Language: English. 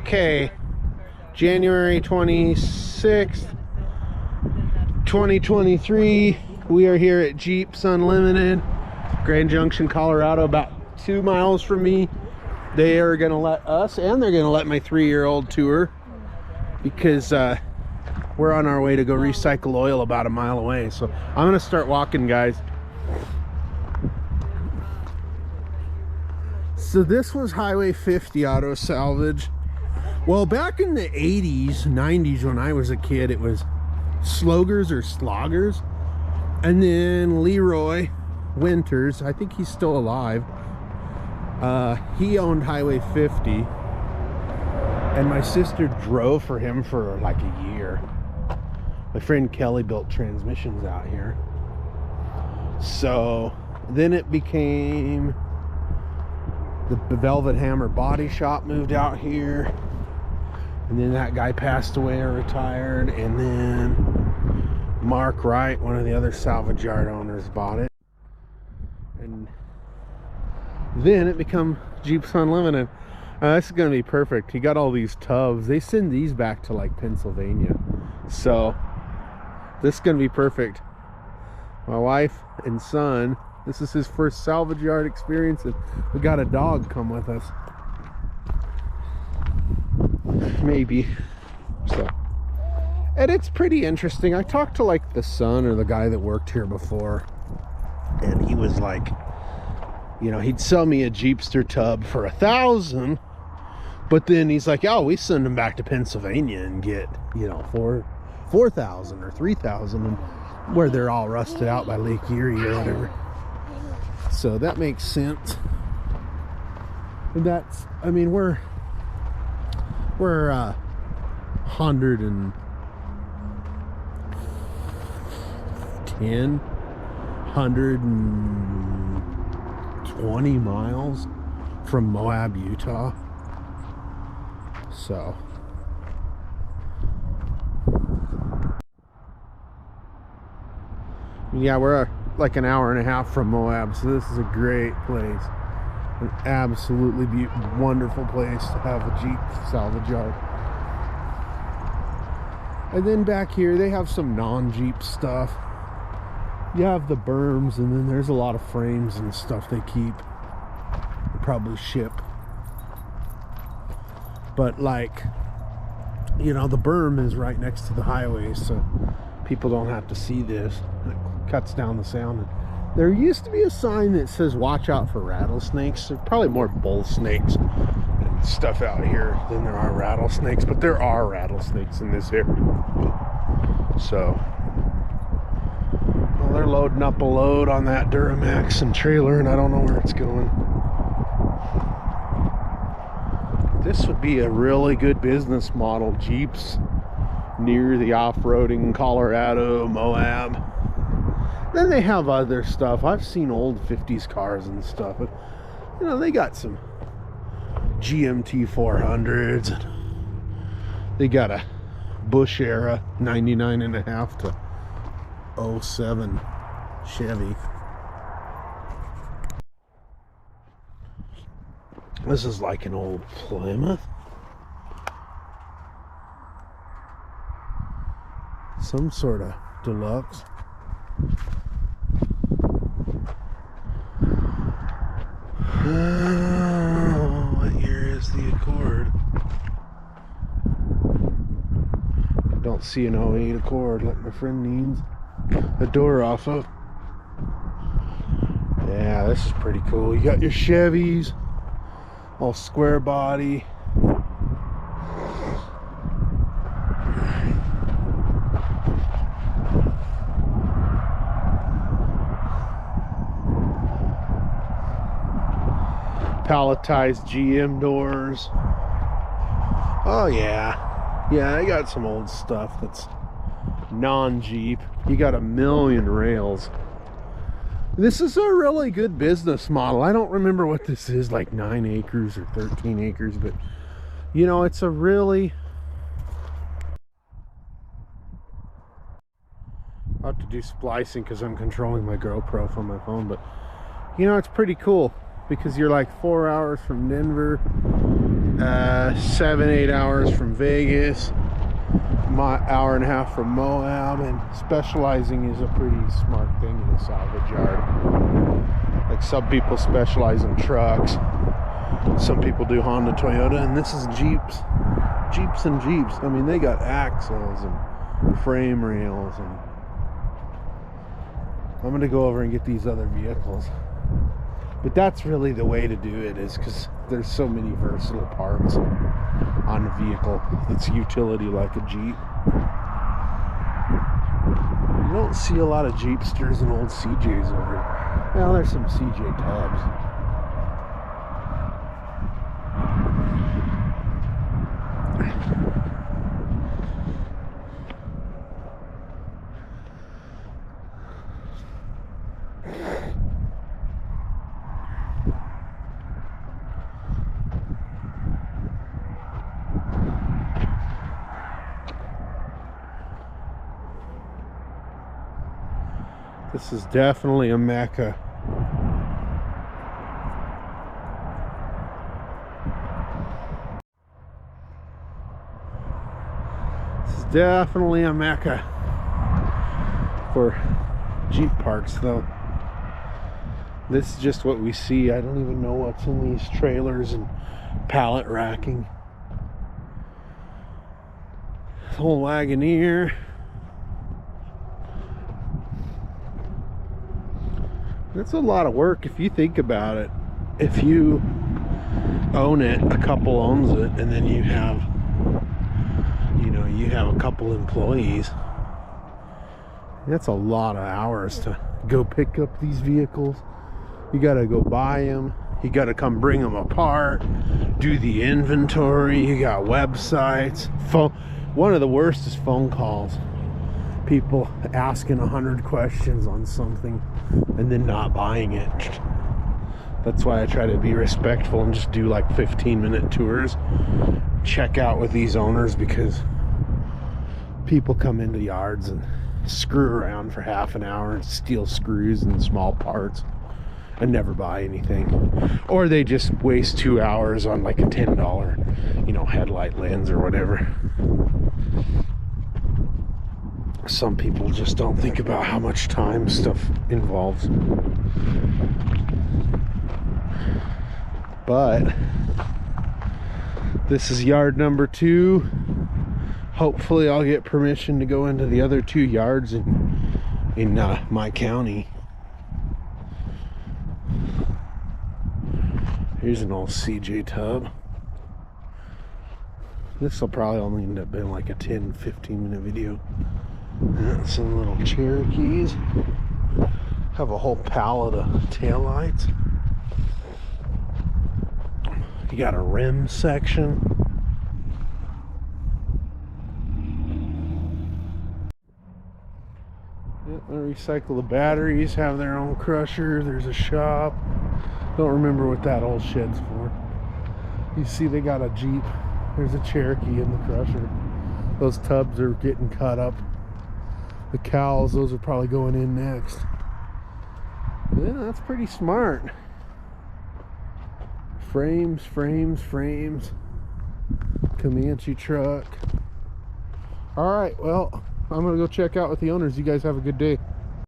Okay, January 26th, 2023. We are here at Jeeps Unlimited, Grand Junction, Colorado, about 2 miles from me. They are going to let us, and they're going to let my 3-year-old tour, because we're on our way to go recycle oil about a mile away. So I'm going to start walking, guys. So this was Highway 50 auto salvage. Well, back in the 80s, 90s, when I was a kid, it was Slogers or Sloggers. And then Leroy Winters, I think he's still alive. He owned Highway 50. And my sister drove for him for like a year. My friend Kelly built transmissions out here. So then it became the Velvet Hammer Body Shop moved out here. And then that guy passed away or retired. And then Mark Wright, one of the other salvage yard owners, bought it. And then it became Jeeps Unlimited. This is going to be perfect. He got all these tubs. They send these back to like Pennsylvania. So this is going to be perfect. My wife and son, this is his first salvage yard experience, and we got a dog come with us. Maybe. So, and it's pretty interesting. I talked to like the son or the guy that worked here before, and he was like, you know, he'd sell me a Jeepster tub for $1,000, but then he's like, oh, we send them back to Pennsylvania and get, you know, $4,000 or $3,000, and where they're all rusted out by Lake Erie or whatever. So that makes sense. And that's, I mean, we're 110, 120 miles from Moab, Utah. So yeah, we're like an hour and a half from Moab, so this is a great place. An absolutely wonderful place to have a Jeep salvage yard. And then back here they have some non-Jeep stuff. You have the berms, and then there's a lot of frames and stuff they keep. They probably ship. But like, you know, the berm is right next to the highway, so people don't have to see this. It cuts down the sound. And there used to be a sign that says watch out for rattlesnakes. There's probably more bull snakes and stuff out here than there are rattlesnakes, but there are rattlesnakes in this area. So, well, they're loading up a load on that Duramax and trailer, and I don't know where it's going. This would be a really good business model. Jeeps near the off-roading Colorado, Moab. Then they have other stuff. I've seen old 50s cars and stuff, but you know, they got some GMT 400s, and they got a Bush era 99.5 to 07 Chevy. This is like an old Plymouth. Some sort of deluxe. What year is the Accord? Don't see an 08 Accord like my friend needs a door off of. Yeah, this is pretty cool. You got your Chevys, all square body. Palletized GM doors. Oh yeah, I got some old stuff that's non-Jeep. You got a million rails. This is a really good business model. I don't remember what this is, like 9 acres or 13 acres, but you know, it's a really, I'll have to do splicing because I'm controlling my GoPro from my phone, but you know, it's pretty cool because you're like 4 hours from Denver. 7-8 hours from Vegas, my hour and a half from Moab, and specializing is a pretty smart thing in a salvage yard. Like some people specialize in trucks, some people do Honda, Toyota, and this is Jeeps. Jeeps and Jeeps. I mean, they got axles and frame rails, and I'm gonna go over and get these other vehicles. But that's really the way to do it, is because there's so many versatile parts on a vehicle that's utility like a Jeep. You don't see a lot of Jeepsters and old CJs over here. Well, there's some CJ Tubs. This is definitely a mecca. This is definitely a mecca for Jeep parts, though. This is just what we see. I don't even know what's in these trailers and pallet racking. This whole Wagoneer. That's a lot of work if you think about it. If you own it, a couple owns it, and then you have, you have a couple employees. That's a lot of hours to go pick up these vehicles. You gotta go buy them. You gotta come bring them apart, do the inventory. You got websites. Phone. One of the worst is phone calls. People asking 100 questions on something and then not buying it. That's why I try to be respectful and just do like 15-minute tours, check out with these owners, because people come into yards and screw around for half an hour and steal screws and small parts and never buy anything, or they just waste 2 hours on like a $10 headlight lens or whatever. Some people just don't think about how much time stuff involves. But this is yard number 2. Hopefully I'll get permission to go into the other 2 yards in my county. Here's an old CJ Tub. This will probably only end up being like a 10-15 minute video. Some little Cherokees. Have a whole pallet of taillights. You got a rim section. Yep, they recycle the batteries, have their own crusher. There's a shop. Don't remember what that old shed's for. You see they got a Jeep. There's a Cherokee in the crusher. Those tubs are getting cut up. The cows, those are probably going in next. Yeah, that's pretty smart. Frames, frames, frames. Comanche truck. Alright, well, I'm gonna go check out with the owners. You guys have a good day.